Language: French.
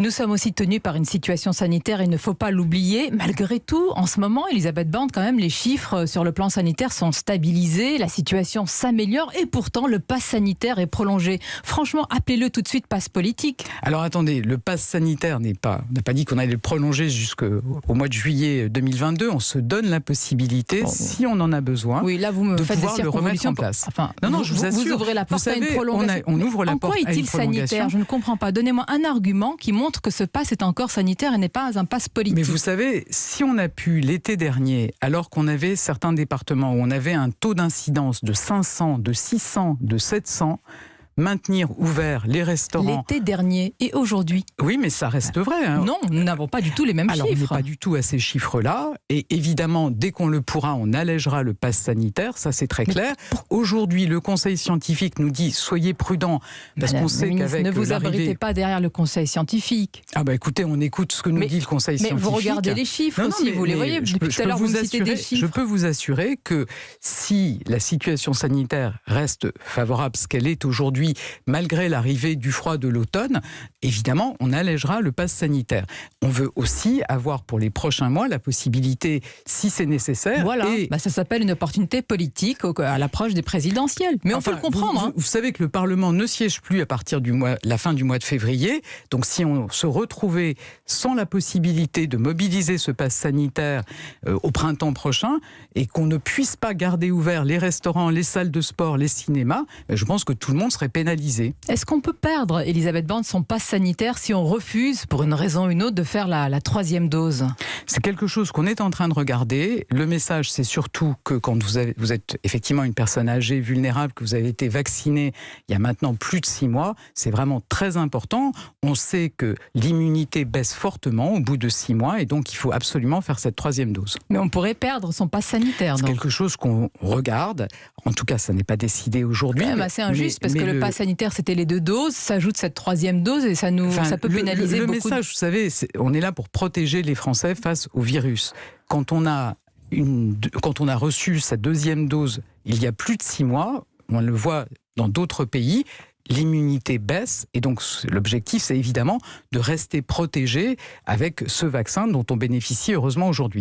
Nous sommes aussi tenus par une situation sanitaire, il ne faut pas l'oublier. Malgré tout, en ce moment, Elisabeth Borne, quand même, les chiffres sur le plan sanitaire sont stabilisés, la situation s'améliore et pourtant le pass sanitaire est prolongé. Franchement, appelez-le tout de suite pass politique. Alors attendez, le pass sanitaire on n'a pas dit qu'on allait le prolonger jusqu'au mois de juillet 2022. On se donne la possibilité, si on en a besoin, oui, là vous me de faites pouvoir des le remettre en place. Enfin, non, je vous assure. Vous ouvrez la porte à une prolongation. On ouvre la porte à une prolongation. En quoi est-il sanitaire ? Je ne comprends pas. Donnez-moi un argument qui montre que ce pass est encore sanitaire et n'est pas un pass politique. Mais vous savez, si on a pu l'été dernier, alors qu'on avait certains départements où on avait un taux d'incidence de 500, de 600, de 700, maintenir ouverts les restaurants. L'été dernier et aujourd'hui. Oui, mais ça reste vrai. Hein. Non, nous n'avons pas du tout les mêmes chiffres. Alors, on n'est pas du tout à ces chiffres-là. Et évidemment, dès qu'on le pourra, on allègera le pass sanitaire. Ça, c'est très clair. Aujourd'hui, le Conseil scientifique nous dit soyez prudents parce qu'on sait qu'avec ne vous abritez pas derrière le Conseil scientifique. Ah bah écoutez, on écoute ce que nous dit le Conseil scientifique. Mais vous regardez les chiffres aussi, vous les voyez. Depuis tout à l'heure, vous me citez des chiffres. Je peux vous assurer que si la situation sanitaire reste favorable, ce qu'elle est aujourd'hui, malgré l'arrivée du froid de l'automne, évidemment, on allègera le pass sanitaire. On veut aussi avoir pour les prochains mois la possibilité, si c'est nécessaire... Voilà, ça s'appelle une opportunité politique à l'approche des présidentielles. Mais on peut le comprendre. Vous savez que le Parlement ne siège plus à partir de la fin du mois de février. Donc si on se retrouvait sans la possibilité de mobiliser ce pass sanitaire au printemps prochain et qu'on ne puisse pas garder ouverts les restaurants, les salles de sport, les cinémas, je pense que tout le monde serait pénalisé. Est-ce qu'on peut perdre, Elisabeth Borne, son pass sanitaire si on refuse, pour une raison ou une autre, de faire la troisième dose ? C'est quelque chose qu'on est en train de regarder. Le message, c'est surtout que quand vous êtes effectivement une personne âgée, vulnérable, que vous avez été vacciné il y a maintenant plus de 6 mois, c'est vraiment très important. On sait que l'immunité baisse fortement au bout de 6 mois et donc il faut absolument faire cette troisième dose. Mais on pourrait perdre son pass sanitaire, c'est quelque chose qu'on regarde. En tout cas, ça n'est pas décidé aujourd'hui. C'est injuste parce que le pass sanitaire, c'était les 2 doses, s'ajoute cette troisième dose et ça peut pénaliser beaucoup. Le message, vous savez, on est là pour protéger les Français face au virus. Quand on a reçu sa deuxième dose il y a plus de 6 mois, on le voit dans d'autres pays, l'immunité baisse et donc l'objectif, c'est évidemment de rester protégé avec ce vaccin dont on bénéficie heureusement aujourd'hui.